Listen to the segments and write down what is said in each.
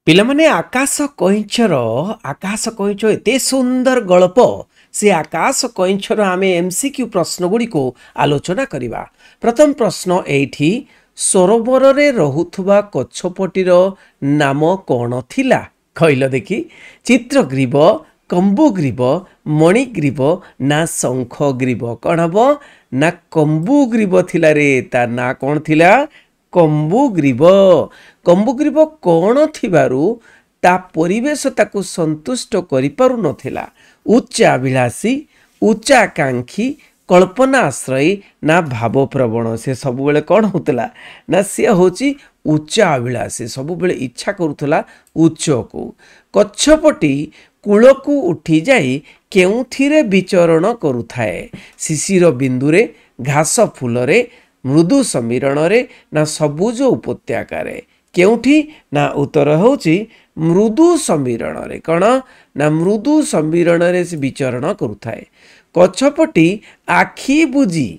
ପିଲାମାନେ ଆକାଶ କଇଁଛ ଏତେ ସୁନ୍ଦର ଗଳ୍ପ ସେ ଆକାଶ କଇଁଛର ଆମେ ଏମସିକ୍ୟୁ ପ୍ରଶ୍ନ ଗୁଡ଼ିକୁ ଆଲୋଚନା କରିବା। ପ୍ରଥମ ପ୍ରଶ୍ନ ଏଇଠି ସରୋବରରେ ରହୁଥିବା କଛପଟିର ନାମ କ'ଣ ଥିଲା କହିଲ ଦେଖି। ଚିତ୍ରଗ୍ରୀବ, କମ୍ବୁଗ୍ରୀବ, ମଣିଗ୍ରୀବ ନା ଶଙ୍ଖଗ୍ରୀବ? କ'ଣ ହବ ନା କମ୍ବୁଗ୍ରୀବ ଥିଲା ରେ। ତା ନାଁ କ'ଣ ଥିଲା? କମ୍ବୁଗ୍ରୀବ। କମ୍ବୁଗ୍ରୀବ କ'ଣ ଥିବାରୁ ତା ପରିବେଶ ତାକୁ ସନ୍ତୁଷ୍ଟ କରିପାରୁନଥିଲା। ଉଚ୍ଚାଭିଳାଷୀ, ଉଚ୍ଚାକାଂକ୍ଷୀ, କଳ୍ପନା ଆଶ୍ରୟୀ ନା ଭାବପ୍ରବଣ? ସେ ସବୁବେଳେ କ'ଣ ହେଉଥିଲା ନା ସେ ହେଉଛି ଉଚ୍ଚାଭିଳାଷୀ, ସବୁବେଳେ ଇଚ୍ଛା କରୁଥିଲା ଉଚ୍ଚକୁ। କଛପଟି କୂଳକୁ ଉଠିଯାଇ କେଉଁଥିରେ ବିଚରଣ କରୁଥାଏ? ଶିଶିର ବିନ୍ଦୁରେ, ଘାସ ଫୁଲରେ, ମୃଦୁ ସମୀରଣରେ ନା ସବୁଜ ଉପତ୍ୟକାରେ? କେଉଁଠି ନା ଉତ୍ତର ହେଉଛି ମୃଦୁ ସମୀରଣରେ। କ'ଣ ନା ମୃଦୁ ସମୀରଣରେ ସେ ବିଚରଣ କରୁଥାଏ। କଛପଟି ଆଖି ବୁଜି,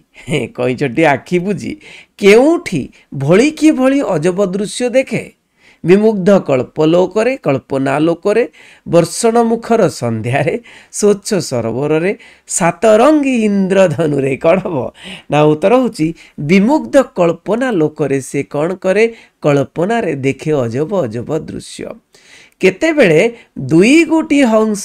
କଇଁଛଟି ଆଖି ବୁଜି କେଉଁଠି ଭଳି କି ଭଳି ଅଜବ ଦୃଶ୍ୟ ଦେଖେ? ବିମୁଗ୍ଧ କଳ୍ପଲୋକରେ, କଳ୍ପନାଲୋକରେ, ବର୍ଷଣମୁଖର ସନ୍ଧ୍ୟାରେ, ସ୍ୱଚ୍ଛ ସରୋବରରେ, ସାତରଙ୍ଗୀ ଇନ୍ଦ୍ରଧନୁରେ? କ'ଣ ହେବ ନା ଉତ୍ତର ହେଉଛି ବିମୁଗ୍ଧ କଳ୍ପନା ଲୋକରେ। ସେ କ'ଣ କରେ? କଳ୍ପନାରେ ଦେଖେ ଅଜବ ଅଜବ ଦୃଶ୍ୟ। କେତେବେଳେ ଦୁଇ ଗୋଟି ହଂସ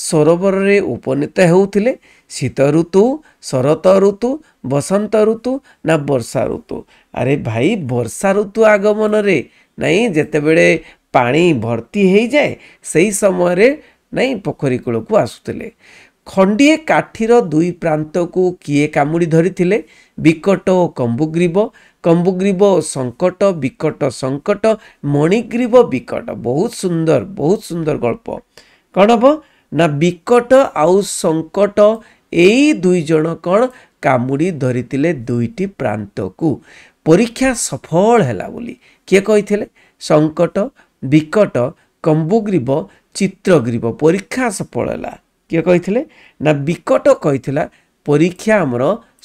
ସରୋବରରେ ଉପନୀତ ହେଉଥିଲେ? ଶୀତ ଋତୁ, ଶରତ ଋତୁ, ବସନ୍ତ ଋତୁ ନା ବର୍ଷା ଋତୁ? ଆରେ ଭାଇ, ବର୍ଷା ଋତୁ ଆଗମନରେ ନାଇଁ, ଯେତେବେଳେ ପାଣି ଭର୍ତ୍ତି ହେଇଯାଏ ସେହି ସମୟରେ ନାଇଁ ପୋଖରୀ କୂଳକୁ ଆସୁଥିଲେ। ଖଣ୍ଡିଏ କାଠିର ଦୁଇ ପ୍ରାନ୍ତକୁ କିଏ କାମୁଡ଼ି ଧରିଥିଲେ? ବିକଟ ଓ କମ୍ବୁଗ୍ରୀବ, କମ୍ବୁଗ୍ରୀବ ଓ ସଙ୍କଟ, ବିକଟ ସଙ୍କଟ, ମଣିଗ୍ରୀବ ବିକଟ। ବହୁତ ସୁନ୍ଦର ଗଳ୍ପ। କ'ଣ ହେବ ନା ବିକଟ ଆଉ ସଙ୍କଟ ଏଇ ଦୁଇ ଜଣ କ'ଣ କାମୁଡ଼ି ଧରିଥିଲେ ଦୁଇଟି ପ୍ରାନ୍ତକୁ। ପରୀକ୍ଷା ସଫଳ ହେଲା ବୋଲି କିଏ କହିଥିଲେ? ସଙ୍କଟ, ବିକଟ, କମ୍ବୁଗ୍ରୀବ, ଚିତ୍ରଗ୍ରୀବ। ପରୀକ୍ଷା ସଫଳ ହେଲା କିଏ କହିଥିଲେ? ନା ବିକଟ କହିଥିଲା ପରୀକ୍ଷା ଆମର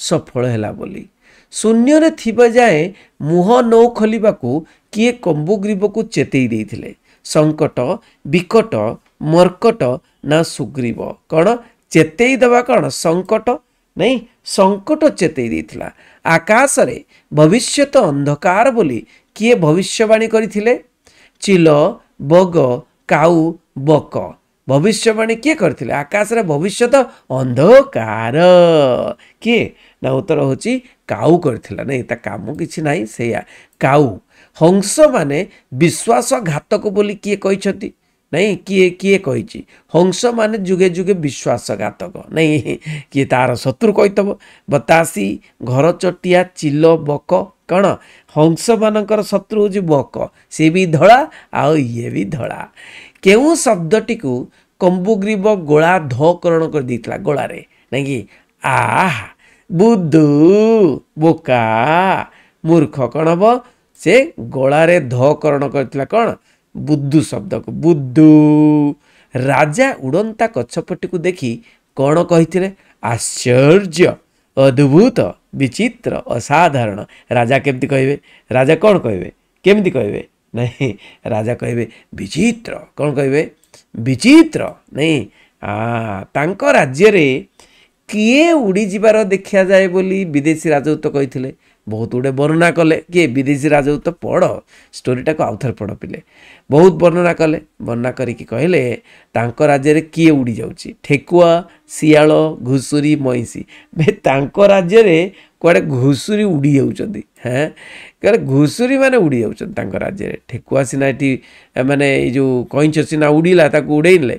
ସଫଳ ହେଲା ବୋଲି। ଶୂନ୍ୟରେ ଥିବା ଯାଏ ମୁହଁ ନ ଖୋଲିବାକୁ କିଏ କମ୍ବୁଗ୍ରୀବକୁ ଚେତେଇ ଦେଇଥିଲେ? ସଙ୍କଟ, ବିକଟ, ମର୍କଟ ନା ସୁଗ୍ରୀବ? କ'ଣ ଚେତେଇ ଦେବା? କ'ଣ ସଙ୍କଟ? ନାଇଁ, ସଙ୍କଟ ଚେତେଇ ଦେଇଥିଲା। ଆକାଶରେ ଭବିଷ୍ୟତ ଅନ୍ଧକାର ବୋଲି କିଏ ଭବିଷ୍ୟବାଣୀ କରିଥିଲେ? ଚିଲ, ବଗ, କାଉ, ବକ। ଭବିଷ୍ୟବାଣୀ କିଏ କରିଥିଲେ? ଆକାଶରେ ଭବିଷ୍ୟତ ଅନ୍ଧକାର କିଏ? ନା ଉତ୍ତର ହେଉଛି କାଉ କରିଥିଲା। ନାଇଁ, ତା କାମ କିଛି ନାହିଁ ସେଇଆ। କାଉ। ହଂସମାନେ ବିଶ୍ୱାସଘାତକ ବୋଲି କିଏ କହିଛନ୍ତି? ନାଇଁ, କିଏ କହିଛି? ହଂସମାନେ ଯୁଗେ ଯୁଗେ ବିଶ୍ୱାସଘାତକ। ନାଇଁ, କିଏ ତାର ଶତ୍ରୁ କହିଥବ? ବତାସି, ଘରଚଟିଆ, ଚିଲ, ବକ। କ'ଣ ହଂସମାନଙ୍କର ଶତ୍ରୁ ହେଉଛି ବକ। ସିଏ ବି ଧଳା ଆଉ ଇଏ ବି ଧଳା। କେଉଁ ଶବ୍ଦଟିକୁ କମ୍ବୁଗ୍ରୀବ ଗୋଳା ଧକରଣ କରିଦେଇଥିଲା? ଗୋଳାରେ ନାଇଁକି? ଆହା, ବୁଦ୍ଧୁ, ବୋକା, ମୂର୍ଖ। କ'ଣ ହେବ? ସେ ଗୋଳାରେ ଧକରଣ କରିଥିଲା କ'ଣ? ବୁଦ୍ଧୁ ଶବ୍ଦକୁ। ବୁଦ୍ଧୁ। ରାଜା ଉଡ଼ନ୍ତା କଛପଟିକୁ ଦେଖି କ'ଣ କହିଥିଲେ? ଆଶ୍ଚର୍ଯ୍ୟ, ଅଦ୍ଭୁତ, ବିଚିତ୍ର, ଅସାଧାରଣ। ରାଜା କେମିତି କହିବେ? ରାଜା କ'ଣ କହିବେ? କେମିତି କହିବେ? ନାଇଁ, ରାଜା କହିବେ ବିଚିତ୍ର। କ'ଣ କହିବେ? ବିଚିତ୍ର। ନାଇଁ, ତାଙ୍କ ରାଜ୍ୟରେ କିଏ ଉଡ଼ିଯିବାର ଦେଖାଯାଏ ବୋଲି ବିଦେଶୀ ରାଜଦୂତ କହିଥିଲେ? ବହୁତ ଗୁଡ଼ିଏ ବର୍ଣ୍ଣନା କଲେ। କିଏ? ବିଦେଶୀ ରାଜଦୂତ। ପଢ଼ ଷ୍ଟୋରିଟାକୁ ଆଉଥରେ ପଢ଼ ପିଲେ। ବହୁତ ବର୍ଣ୍ଣନା କଲେ। ବର୍ଣ୍ଣନା କରିକି କହିଲେ ତାଙ୍କ ରାଜ୍ୟରେ କିଏ ଉଡ଼ି ଯାଉଛି? ଠେକୁଆ, ଶିଆଳ, ଘୁଷୁରୀ, ମଇଁଷି। ତାଙ୍କ ରାଜ୍ୟରେ କୁଆଡ଼େ ଘୁଷୁରୀ ଉଡ଼ି ଯାଉଛନ୍ତି। କୁଆଡ଼େ ଘୁଷୁରୀ ମାନେ ଉଡ଼ି ଯାଉଛନ୍ତି ତାଙ୍କ ରାଜ୍ୟରେ। ଠେକୁଆ ସିନା ଏଠି ମାନେ ଏଇ ଯେଉଁ କଇଁଛ ସିନା ଉଡ଼ିଲା, ତାକୁ ଉଡ଼େଇଲେ,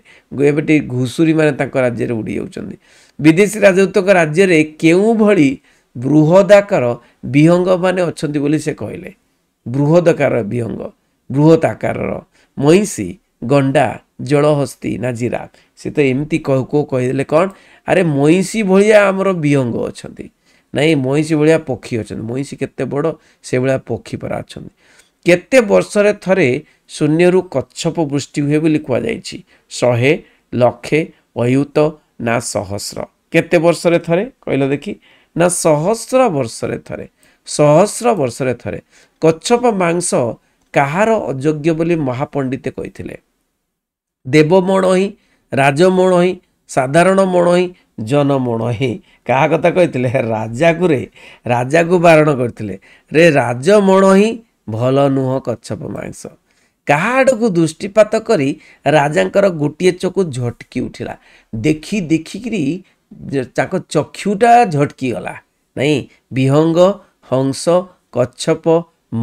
ଏବେ ଟିକେ ଘୁଷୁରୀ ମାନେ ତାଙ୍କ ରାଜ୍ୟରେ ଉଡ଼ି ଯାଉଛନ୍ତି। ବିଦେଶୀ ରାଜଦୂତଙ୍କ ରାଜ୍ୟରେ କେଉଁଭଳି ବୃହଦାକାର ବିହଙ୍ଗ ମାନେ ଅଛନ୍ତି ବୋଲି ସେ କହିଲେ? ବୃହଦାକାର ବିହଙ୍ଗ, ବୃହତ ଆକାରର। ମଇଁଷି, ଗଣ୍ଡା, ଜଳହସ୍ତୀ ନା ଜିରାଫ? ସେ ତ ଏମିତି କହିଦେଲେ କ'ଣ? ଆରେ ମଇଁଷି ଭଳିଆ ଆମର ବିହଙ୍ଗ ଅଛନ୍ତି। ନାଇଁ, ମଇଁଷି ଭଳିଆ ପକ୍ଷୀ ଅଛନ୍ତି। ମଇଁଷି କେତେ ବଡ଼, ସେଭଳିଆ ପକ୍ଷୀ ପରା ଅଛନ୍ତି। କେତେ ବର୍ଷରେ ଥରେ ଶୂନ୍ୟରୁ କଚ୍ଛପ ବୃଷ୍ଟି ହୁଏ ବୋଲି କୁହାଯାଇଛି? 100, ଲକ୍ଷେ, ଅୟୁତ ନା ସହସ୍ର? କେତେ ବର୍ଷରେ ଥରେ କହିଲ ଦେଖି? ନା ସହସ୍ର ବର୍ଷରେ ଥରେ। ସହସ୍ର ବର୍ଷରେ ଥରେ। କଚ୍ଛପ ମାଂସ କାହାର ଅଯୋଗ୍ୟ ବୋଲି ମହାପଣ୍ଡିତେ କହିଥିଲେ? ଦେବମଣୋହି, ରାଜମଣୋହି, ସାଧାରଣ ମଣୋହି, ଜନମଣୋହି। କାହା କଥା କହିଥିଲେ? ରାଜାକୁ ବାରଣ କରିଥିଲେ। ରେ ରାଜମଣୋହି ଭଲ ନୁହଁ କଚ୍ଛପ ମାଂସ। କାହା ଆଡ଼କୁ ଦୃଷ୍ଟିପାତ କରି ରାଜାଙ୍କର ଗୋଟିଏ ଚକ୍ଷୁ ଝଟକି ଉଠିଲା। ଦେଖିକିରି ତାଙ୍କ ଚକ୍ଷୁଟା ଝଟକି ଗଲା। ନାଇଁ, ବିହଙ୍ଗ, ହଂସ, କଚ୍ଛପ,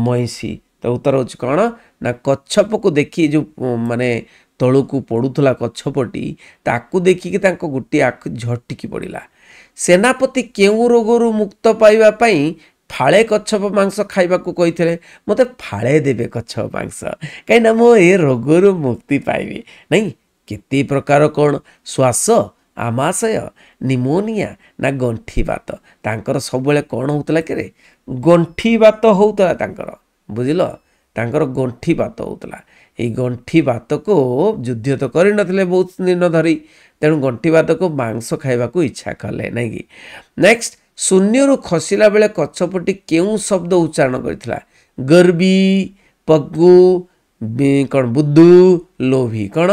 ମଇଁଷି। ତ ଉତ୍ତର ହେଉଛି କ'ଣ ନା କଚ୍ଛପକୁ ଦେଖି ଯେଉଁ ମାନେ ତଳକୁ ପଡ଼ୁଥିଲା କଚ୍ଛପଟି, ତାକୁ ଦେଖିକି ତାଙ୍କ ଗୋଟିଏ ଆଖି ଝଟିକି ପଡ଼ିଲା। ସେନାପତି କେଉଁ ରୋଗରୁ ମୁକ୍ତ ପାଇବା ପାଇଁ ଫାଳେ କଚ୍ଛପ ମାଂସ ଖାଇବାକୁ କହିଥିଲେ? ମୋତେ ଫାଳେ ଦେବେ କଚ୍ଛପ ମାଂସ, କାହିଁକିନା ମୁଁ ଏ ରୋଗରୁ ମୁକ୍ତି ପାଇବି। ନାଇଁ, କେତେ ପ୍ରକାର କ'ଣ? ଶ୍ୱାସ, ଆମାଶୟ, ନିମୋନିଆ ନା ଗଣ୍ଠି ବାତ? ତାଙ୍କର ସବୁବେଳେ କ'ଣ ହେଉଥିଲା କି? ଗଣ୍ଠି ବାତ ହେଉଥିଲା ତାଙ୍କର, ବୁଝିଲ? ତାଙ୍କର ଗଣ୍ଠି ବାତ ହେଉଥିଲା। ଏଇ ଗଣ୍ଠି ବାତକୁ ଯୁଦ୍ଧ ତ କରିନଥିଲେ ବହୁତ ଦିନ ଧରି, ତେଣୁ ଗଣ୍ଠି ବାତକୁ ମାଂସ ଖାଇବାକୁ ଇଚ୍ଛା କଲେ। ନାଇଁ କି? ନେକ୍ସଟ, ଶୂନ୍ୟରୁ ଖସିଲା ବେଳେ କଚ୍ଛପଟି କେଉଁ ଶବ୍ଦ ଉଚ୍ଚାରଣ କରିଥିଲା? ଗର୍ବୀ, ପଗୁ, କ'ଣ ବୁଦ୍ଧୁ, ଲୋଭୀ। କ'ଣ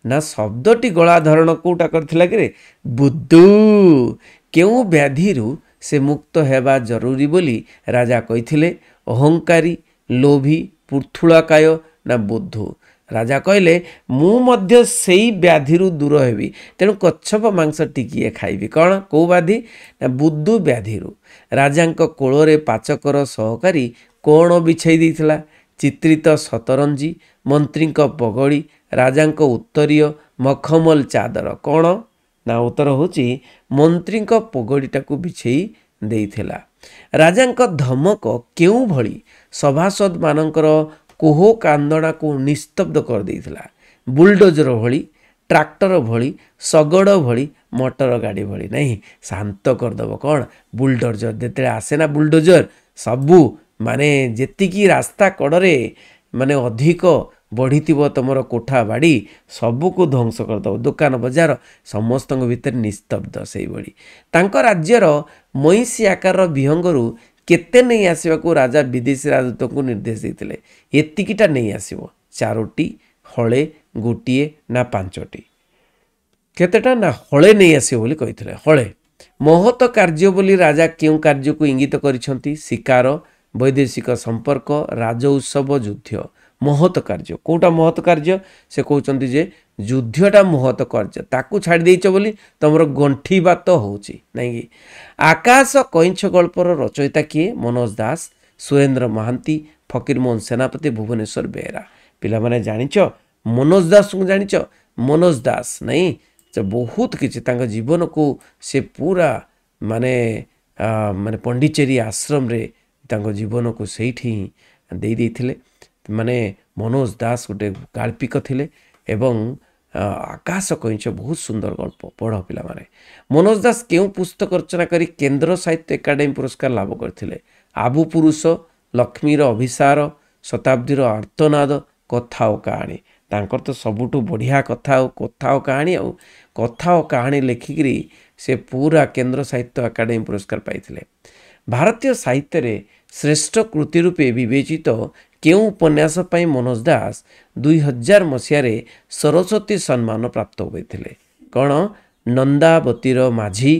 ନା ଶବ୍ଦଟି ଗଳା ଧରଣ କେଉଁଟା କରିଥିଲା କି? ବୁଦ୍ଧୁ। କେଉଁ ବ୍ୟାଧିରୁ ସେ ମୁକ୍ତ ହେବା ଜରୁରୀ ବୋଲି ରାଜା କହିଥିଲେ? ଅହଙ୍କାରୀ, ଲୋଭୀ, ପୃଥୁଳକାୟ ନା ବୁଦ୍ଧୁ? ରାଜା କହିଲେ ମୁଁ ମଧ୍ୟ ସେଇ ବ୍ୟାଧିରୁ ଦୂର ହେବି, ତେଣୁ କଚ୍ଛପ ମାଂସ ଟିକିଏ ଖାଇବି। କ'ଣ? କେଉଁ ବ୍ୟାଧି? ନା ବୁଦ୍ଧୁ ବ୍ୟାଧିରୁ। ରାଜାଙ୍କ କୋଳରେ ପାଚକର ସହକାରୀ କ'ଣ ବିଛାଇ ଦେଇଥିଲା? ଚିତ୍ରିତ ସତରଞ୍ଜି, ମନ୍ତ୍ରୀଙ୍କ ପଗଡ଼ି, ରାଜାଙ୍କ ଉତ୍ତରୀୟ, ମଖମଲ ଚାଦର। କ'ଣ ନା ଉତ୍ତର ହେଉଛି ମନ୍ତ୍ରୀଙ୍କ ପଗଡ଼ିଟାକୁ ବିଛେଇ ଦେଇଥିଲା। ରାଜାଙ୍କ ଧମକ କେଉଁଭଳି ସଭାସଦମାନଙ୍କର କୋହ କାନ୍ଦଣାକୁ ନିସ୍ତବ୍ଧ କରିଦେଇଥିଲା? ବୁଲଡୋଜର ଭଳି, ଟ୍ରାକ୍ଟର ଭଳି, ଶଗଡ଼ ଭଳି, ମଟର ଗାଡ଼ି ଭଳି? ନାହିଁ, ଶାନ୍ତ କରିଦେବ। କ'ଣ? ବୁଲଡୋଜର ଯେତେବେଳେ ଆସେ ନା, ବୁଲଡୋଜର ସବୁ ମାନେ ଯେତିକି ରାସ୍ତା କଡ଼ରେ ମାନେ ଅଧିକ ବଢ଼ିଥିବ ତୁମର କୋଠା ବାଡ଼ି ସବୁକୁ ଧ୍ୱଂସ କରିଦେବ। ଦୋକାନ ବଜାର ସମସ୍ତଙ୍କ ଭିତରେ ନିସ୍ତବ୍ଧ। ସେଇଭଳି ତାଙ୍କ ରାଜ୍ୟର ମଇଁଷି ଆକାରର ବିହଙ୍ଗରୁ କେତେ ନେଇ ଆସିବାକୁ ରାଜା ବିଦେଶୀ ରାଜଦୂତଙ୍କୁ ନିର୍ଦ୍ଦେଶ ଦେଇଥିଲେ? ଏତିକିଟା ନେଇ ଆସିବ। 4ଟି, ହଳେ, ଗୋଟିଏ ନା 5ଟି? କେତେଟା? ନା ହଳେ ନେଇ ଆସିବ ବୋଲି କହିଥିଲେ। ହଳେ। ମହତ କାର୍ଯ୍ୟ ବୋଲି ରାଜା କେଉଁ କାର୍ଯ୍ୟକୁ ଇଙ୍ଗିତ କରିଛନ୍ତି? ଶିକାର, ବୈଦେଶିକ ସମ୍ପର୍କ, ରାଜ ଉତ୍ସବ, ଯୁଦ୍ଧ। ମହତ କାର୍ଯ୍ୟ। କେଉଁଟା ମହତ କାର୍ଯ୍ୟ? ସେ କହୁଛନ୍ତି ଯେ ଯୁଦ୍ଧଟା ମହତ କାର୍ଯ୍ୟ, ତାକୁ ଛାଡ଼ି ଦେଇଛ ବୋଲି ତୁମର ଗଣ୍ଠି ବାତ ହେଉଛି। ନାଇଁକି? ଆକାଶ କଇଁଛ ଗଳ୍ପର ରଚୟିତା କିଏ? ମନୋଜ ଦାସ, ସୁରେନ୍ଦ୍ର ମହାନ୍ତି, ଫକୀରମୋହନ ସେନାପତି, ଭୁବନେଶ୍ୱର ବେହେରା। ପିଲାମାନେ ଜାଣିଛ ମନୋଜ ଦାସଙ୍କୁ? ଜାଣିଛ ମନୋଜ ଦାସ? ନାଇଁ, ସେ ବହୁତ କିଛି ତାଙ୍କ ଜୀବନକୁ ସେ ପୁରା ମାନେ ପଣ୍ଡିଚେରୀ ଆଶ୍ରମରେ ତାଙ୍କ ଜୀବନକୁ ସେଇଠି ହିଁ ଦେଇ ଦେଇଥିଲେ। ମାନେ ମନୋଜ ଦାସ ଗୋଟେ ଗାଳ୍ପିକ ଥିଲେ ଏବଂ ଆକାଶ କଇଁଛ ବହୁତ ସୁନ୍ଦର ଗଳ୍ପ। ପଢ଼ ପିଲାମାନେ। ମନୋଜ ଦାସ କେଉଁ ପୁସ୍ତକ ରଚନା କରି କେନ୍ଦ୍ର ସାହିତ୍ୟ ଏକାଡେମୀ ପୁରସ୍କାର ଲାଭ କରିଥିଲେ? ଆବୁ ପୁରୁଷ, ଲକ୍ଷ୍ମୀର ଅଭିସାର, ଶତାବ୍ଦୀର ଆର୍ତ୍ତନାଦ, କଥା ଓ କାହାଣୀ। ତାଙ୍କର ତ ସବୁଠୁ ବଢ଼ିଆ କଥା ଓ କାହାଣୀ। ଆଉ କଥା ଓ କାହାଣୀ ଲେଖିକିରି ସେ ପୁରା କେନ୍ଦ୍ର ସାହିତ୍ୟ ଏକାଡେମୀ ପୁରସ୍କାର ପାଇଥିଲେ। ଭାରତୀୟ ସାହିତ୍ୟରେ ଶ୍ରେଷ୍ଠ କୃତି ରୂପେ ବିବେଚିତ କେଉଁ ଉପନ୍ୟାସ ପାଇଁ ମନୋଜ ଦାସ 2000 ମସିହାରେ ସରସ୍ୱତୀ ସମ୍ମାନ ପ୍ରାପ୍ତ ହୋଇଥିଲେ? କ'ଣ? ନନ୍ଦାବତୀର ମାଝି,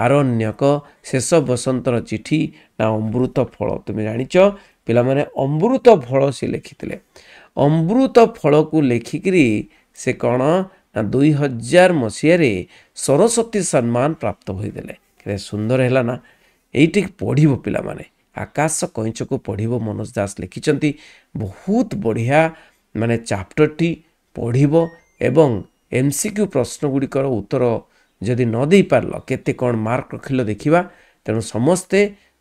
ଆରଣ୍ୟକ, ଶେଷ ବସନ୍ତର ଚିଠି ନା ଅମୃତ ଫଳ? ତୁମେ ଜାଣିଛ ପିଲାମାନେ ଅମୃତ ଫଳ ସେ ଲେଖିଥିଲେ। ଅମୃତ ଫଳକୁ ଲେଖିକିରି ସେ କ'ଣ ନା 2000 ମସିହାରେ ସରସ୍ୱତୀ ସମ୍ମାନ ପ୍ରାପ୍ତ ହୋଇଥିଲେ। କେତେ ସୁନ୍ଦର ହେଲା ନା? ଏଇଠି ପଢ଼ିବ ପିଲାମାନେ, ଆକାଶ କଇଁଛକୁ ପଢ଼ିବ। ମନୋଜ ଦାସ ଲେଖିଛନ୍ତି, ବହୁତ ବଢ଼ିଆ ମାନେ ଚାପ୍ଟରଟି ପଢ଼ିବ ଏବଂ MCQ ପ୍ରଶ୍ନ ଗୁଡ଼ିକର ଉତ୍ତର ଯଦି ନ ଦେଇପାରିଲ କେତେ କ'ଣ ମାର୍କ ରଖିଲ ଦେଖିବା। ତେଣୁ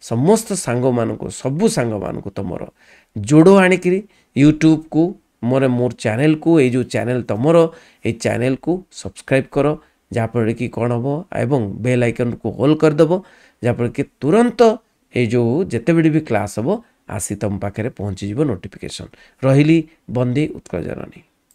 ସମସ୍ତ ସାଙ୍ଗମାନଙ୍କୁ, ସବୁ ସାଙ୍ଗମାନଙ୍କୁ ତୁମର ଯୋଡ଼ ଆଣିକିରି ୟୁଟ୍ୟୁବକୁ ମୋର ଚ୍ୟାନେଲକୁ, ଏଇ ଯେଉଁ ଚ୍ୟାନେଲ ତୁମର, ଏଇ ଚ୍ୟାନେଲକୁ ସବସ୍କ୍ରାଇବ୍ କର, ଯାହାଫଳରେ କି କ'ଣ ହେବ ଏବଂ ବେଲ୍ ଆଇକନ୍କୁ ଅଲ୍ କରିଦେବ, ଯାହାଫଳରେ କି ତୁରନ୍ତ ଏଇ ଯେଉଁ ଯେତେବେଳେ ବି କ୍ଲାସ୍ ହେବ ଆସି ତୁମ ପାଖରେ ପହଞ୍ଚିଯିବ ନୋଟିଫିକେସନ୍। ରହିଲି। ବନ୍ଦେ ଉତ୍କଳ ଜନନୀ।